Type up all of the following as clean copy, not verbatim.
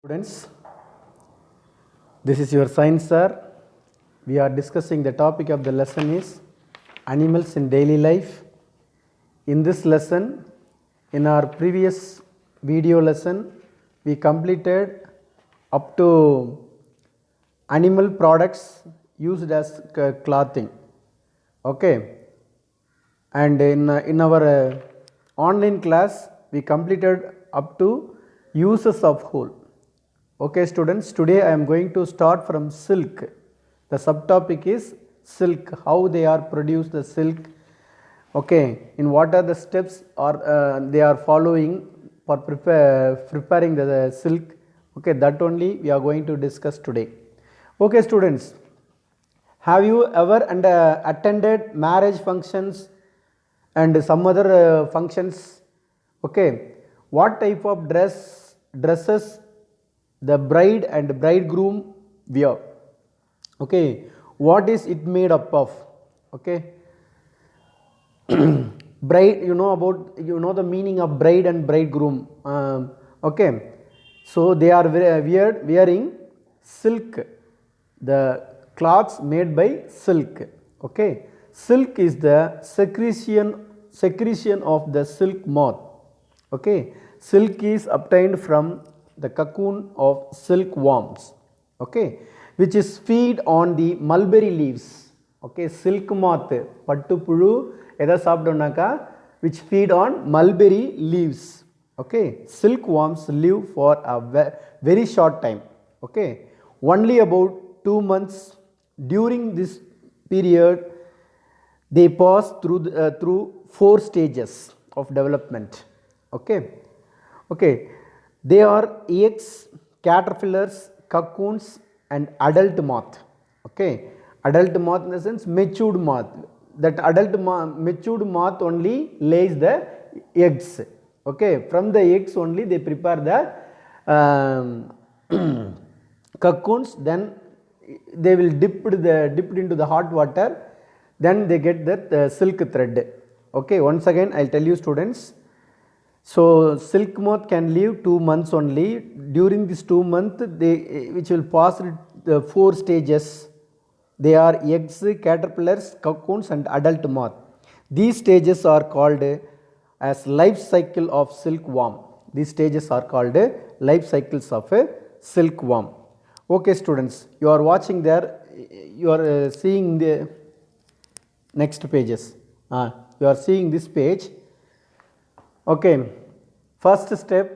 Students, this is your science sir. We are discussing the topic of the lesson is animals in daily life. In this lesson, in our previous video lesson, we completed up to animal products used as clothing. Okay, and in our online class, we completed up to uses of wool. Okay students, today I am going to start from silk. The subtopic is silk, how they are produced the silk. Okay, in what are the steps they are following for preparing the silk. Okay, that only we are going to discuss today. Okay students, have you ever attended marriage functions and some other functions? Okay, what type of dresses the bride and bridegroom wear? Okay, what is it made up of? Okay, bride, you know the meaning of bride and bridegroom. Okay, so they are wearing silk, the cloths made by silk. Okay, silk is the secretion of the silk moth. Okay, silk is obtained from the cocoon of silkworms, okay, which is feed on the mulberry leaves. Okay, silk moth pattu pulu edha saapidunaka which feed on mulberry leaves. Okay, silkworms live for a very short time. Okay, only about 2 months. During this period they pass through 4 stages of development. Okay, okay, they are eggs, caterpillars, cocoons and adult moth. Okay, adult moth in the sense matured moth. That matured moth only lays the eggs. Okay, from the eggs only they prepare the cocoons. Then they will dipped into the hot water. Then they get that silk thread. Okay, once again I will tell you students. So silk moth can live 2 months only. During this 2 months, which will pass the 4 stages. They are eggs, caterpillars, cocoons and adult moth. These stages are called as life cycle of silkworm. These stages are called life cycles of a silkworm. Okay students, you are watching there, you are seeing the next pages. You are seeing this page. Okay, first step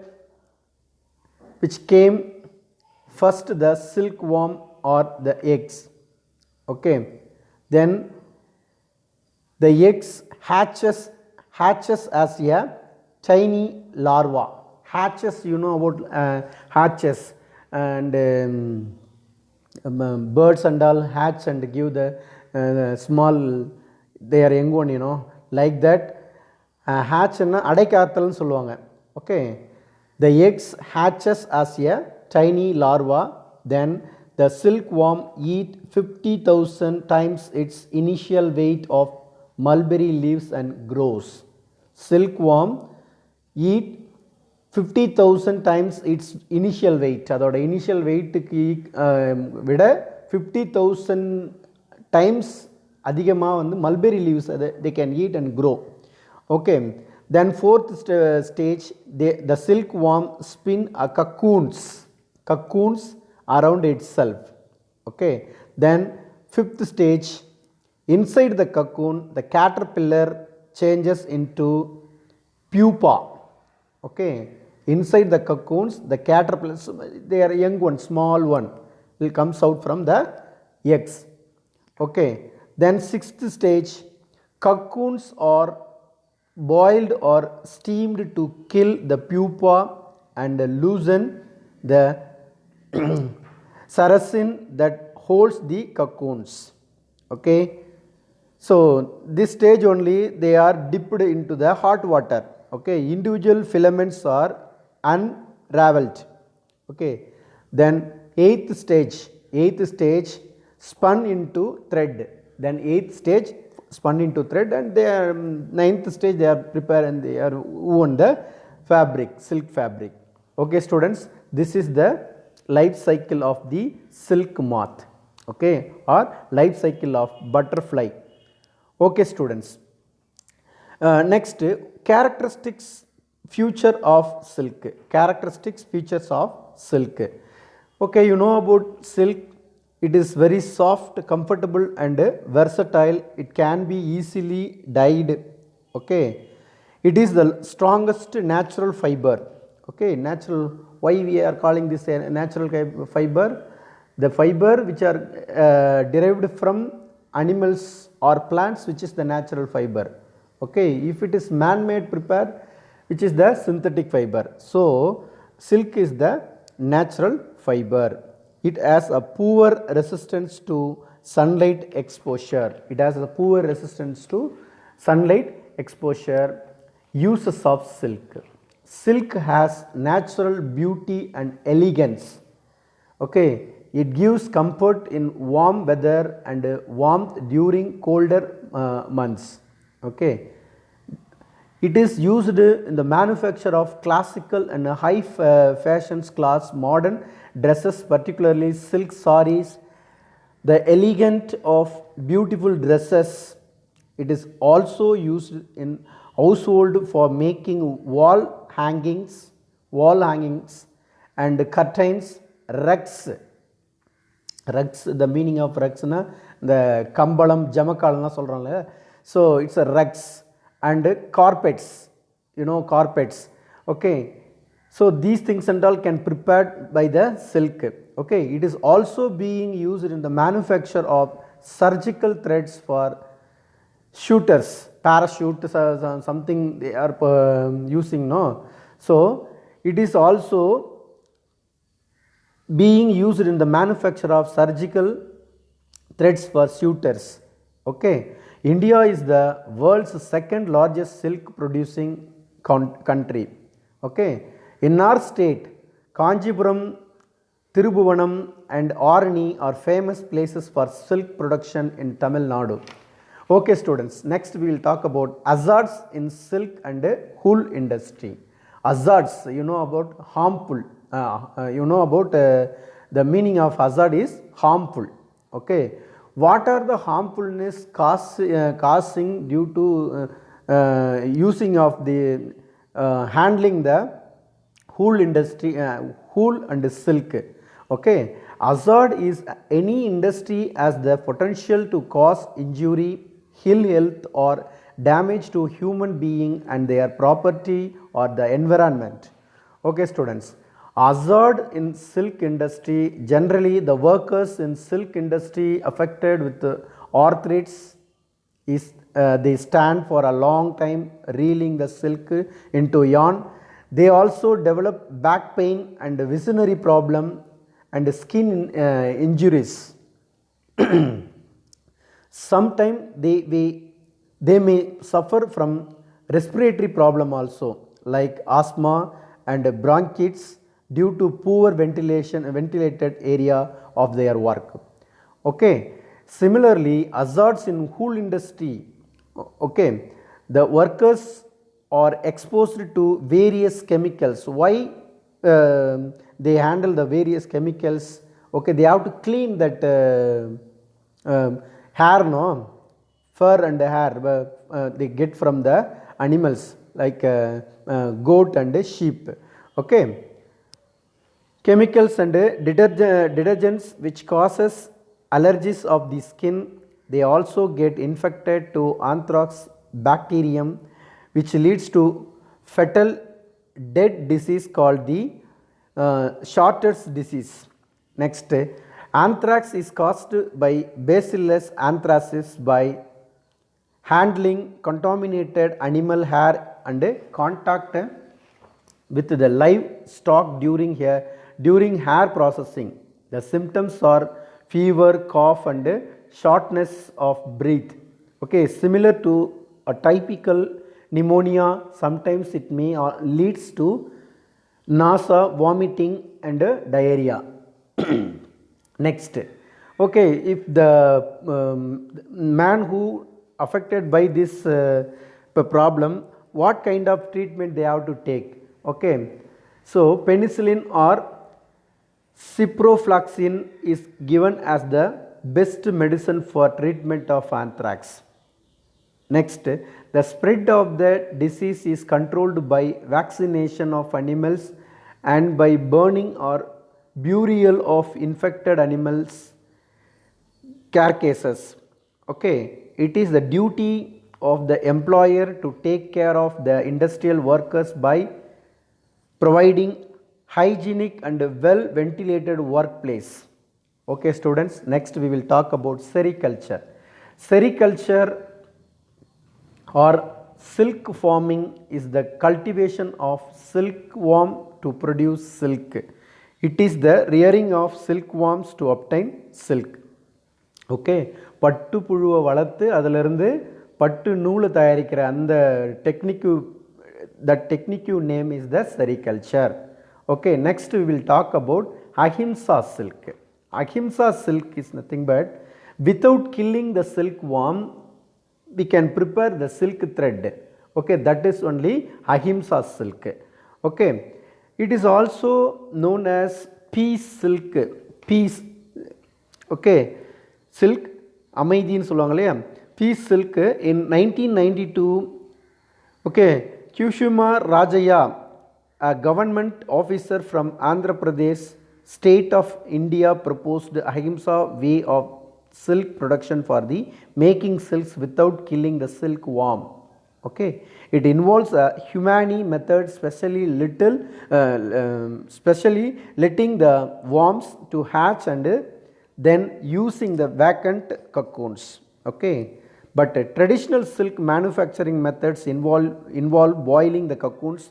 which came first, the silkworm or the eggs. Okay, then the eggs hatches as a tiny larva. Hatches, you know about hatches, and birds and all hatch and give the small, they are young one, like that. Hatch na அடைக்காத்தல் சொல்லுவாங்க. Okay, the eggs hatches as a tiny larva. Then the silkworm eat 50,000 times its initial weight of mulberry leaves and grows. Silkworm eat 50,000 times its initial weight. அதோட initial weight விட 50,000 times அதிகமாக வந்து mulberry leaves they can eat and grow. Okay, then fourth stage, the silkworm spin a cocoons around itself. Okay, then fifth stage, inside the cocoon the caterpillar changes into pupa. Okay, inside the cocoons the caterpillars, they are young one, small one will comes out from the eggs. Okay, then sixth stage, cocoons are boiled or steamed to kill the pupa and loosen the saracen that holds the cocoons. Okay, so this stage only they are dipped into the hot water. Okay, individual filaments are unraveled. Okay, then eighth stage spun into thread. Then eighth stage spun into thread, and they are ninth stage they are prepared and they are woven the fabric, silk fabric. Okay students, this is the life cycle of the silk moth, okay, or life cycle of butterfly. Okay students, next, characteristics future of silk, characteristics features of silk. Okay, you know about silk, it is very soft, comfortable and versatile, it can be easily dyed, okay, it is the strongest natural fiber, okay, natural, why we are calling this a natural fiber, the fiber which are derived from animals or plants, which is the natural fiber, okay, if it is man made prepared, which is the synthetic fiber. So silk is the natural fiber, it has a poor resistance to sunlight exposure, it has a poor resistance to sunlight exposure. Uses of silk, silk has natural beauty and elegance, okay, it gives comfort in warm weather and warmth during colder months, okay, it is used in the manufacture of classical and high fashion class modern dresses, particularly silk sarees, the elegant of beautiful dresses. It is also used in household for making wall hangings and curtains, rugs. Rugs, the meaning of rugs na the kambalam jamakalam சொல்றாங்க, so it's a rugs and carpets, you know, carpets, okay, so these things and all can prepared by the silk, okay, it is also being used in the manufacture of surgical threads for shooters, parachute, something they are using, no, so it is also being used in the manufacture of surgical threads for shooters, okay. India is the world's second largest silk producing country, okay. In our state, Kanjipuram, Tirubhuvanam and Arani are famous places for silk production in Tamil Nadu. Okay students, next we will talk about hazards in silk and wool industry. Hazards, you know about harmful, you know about the meaning of hazard is harmful, okay. What are the harmfulness causing due to using of the handling the wool industry, wool and silk, okay. Hazard is any industry has the potential to cause injury, ill health or damage to human being and their property or the environment. Okay students, hazard in silk industry, generally the workers in silk industry affected with arthritis is they stand for a long time reeling the silk into yarn. They also develop back pain and visionary problem and skin injuries. Sometimes they may suffer from respiratory problem also, like asthma and bronchitis due to poor ventilated area of their work, okay. Similarly, hazards in wool industry, okay, the workers are exposed to various chemicals. Why they handle the various chemicals, okay, they have to clean that hair, no, fur and hair they get from the animals like goat and sheep, okay. Chemicals and detergents which causes allergies of the skin, they also get infected to anthrax bacterium which leads to fatal dead disease called the Shorter's disease. Next, anthrax is caused by Bacillus anthracis by handling contaminated animal hair and contact with the livestock during hair processing. The symptoms are fever, cough and shortness of breath, okay, similar to a typical pneumonia. Sometimes it may leads to nausea, vomiting and diarrhea. Next, okay, if the man who affected by this problem, what kind of treatment they have to take, okay. So penicillin or Ciprofloxacin is given as the best medicine for treatment of anthrax. Next, the spread of the disease is controlled by vaccination of animals and by burning or burial of infected animals carcasses. Okay, it is the duty of the employer to take care of the industrial workers by providing hygienic and well ventilated workplace. Okay students, next we will talk about sericulture. Sericulture or silk farming is the cultivation of silkworm to produce silk. It is the rearing of silkworms to obtain silk. Okay, பட்டு புழுவை வளர்த்து அதிலிருந்து பட்டு நூலை தயாரிக்கிற அந்த technique name is the sericulture. Okay, next we will talk about ahimsa silk. Ahimsa silk is nothing but without killing the silkworm we can prepare the silk thread. Okay, that is only ahimsa silk. Okay, it is also known as peace silk. Peace, okay, silk அமைதின்னு சொல்லுவாங்க இல்லையா, peace silk in 1992. Okay, Kushuma Rajaya, a government officer from Andhra Pradesh, state of India, proposed ahimsa way of silk production for the making silks without killing the silkworm. Okay, it involves a humane method, specially letting the worms to hatch and then using the vacant cocoons. Okay, but traditional silk manufacturing methods involve boiling the cocoons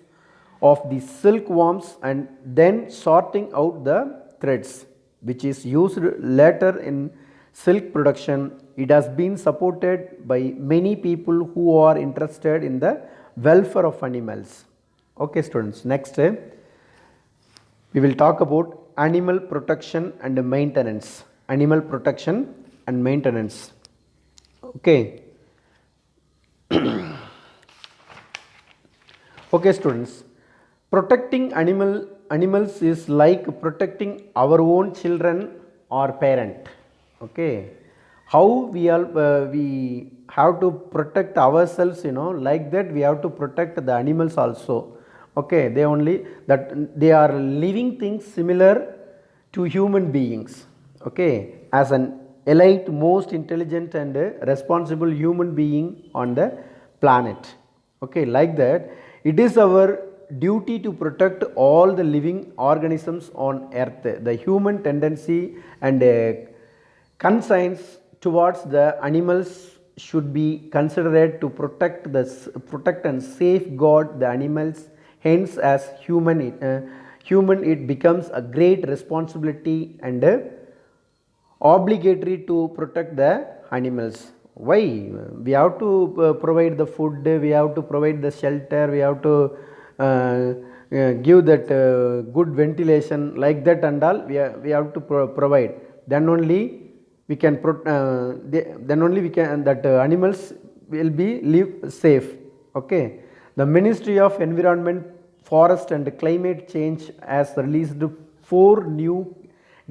of the silkworms and then sorting out the threads, which is used later in silk production. It has been supported by many people who are interested in the welfare of animals. Okay students, next we will talk about animal protection and maintenance. Animal protection and maintenance. Okay. Okay students, protecting animals is like protecting our own children or parent. Okay, how we have to protect ourselves, like that we have to protect the animals also. Okay, they are living things similar to human beings. Okay, as an elite, most intelligent and responsible human being on the planet. Okay, like that it is our duty to protect all the living organisms on earth. The human tendency and conscience towards the animals should be considered to protect and safeguard the animals. Hence, as human it becomes a great responsibility and obligatory to protect the animals. Why? We have to provide the food, we have to provide the shelter, we have to give that good ventilation, like that and all we have to provide. Then only we can that animals will be live safe. Okay, the Ministry of Environment, Forest and Climate Change has released 4 new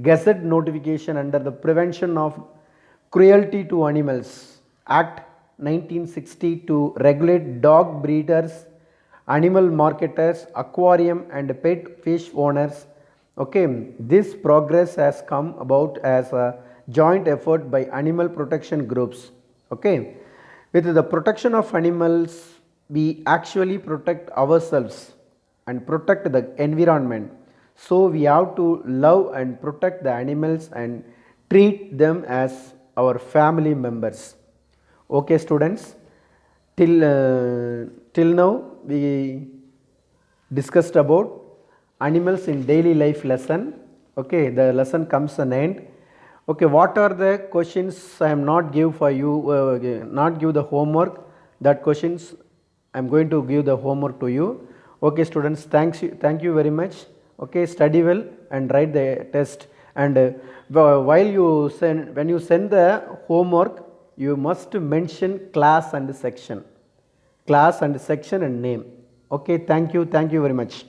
Gazette notification under the Prevention of Cruelty to Animals Act 1960 to regulate dog breeders, animal marketers, aquarium and pet fish owners. Okay, this progress has come about as a joint effort by animal protection groups. Okay, with the protection of animals we actually protect ourselves and protect the environment. So we have to love and protect the animals and treat them as our family members. Okay students, till now we discussed about animals in daily life lesson. Okay, the lesson comes an end. Okay, what are the questions I am not give for you, not give the homework? That questions I am going to give the homework to you. Okay students, thank you very much. Okay, study well and write the test, and when you send the homework you must mention class and section and name. Okay, thank you very much.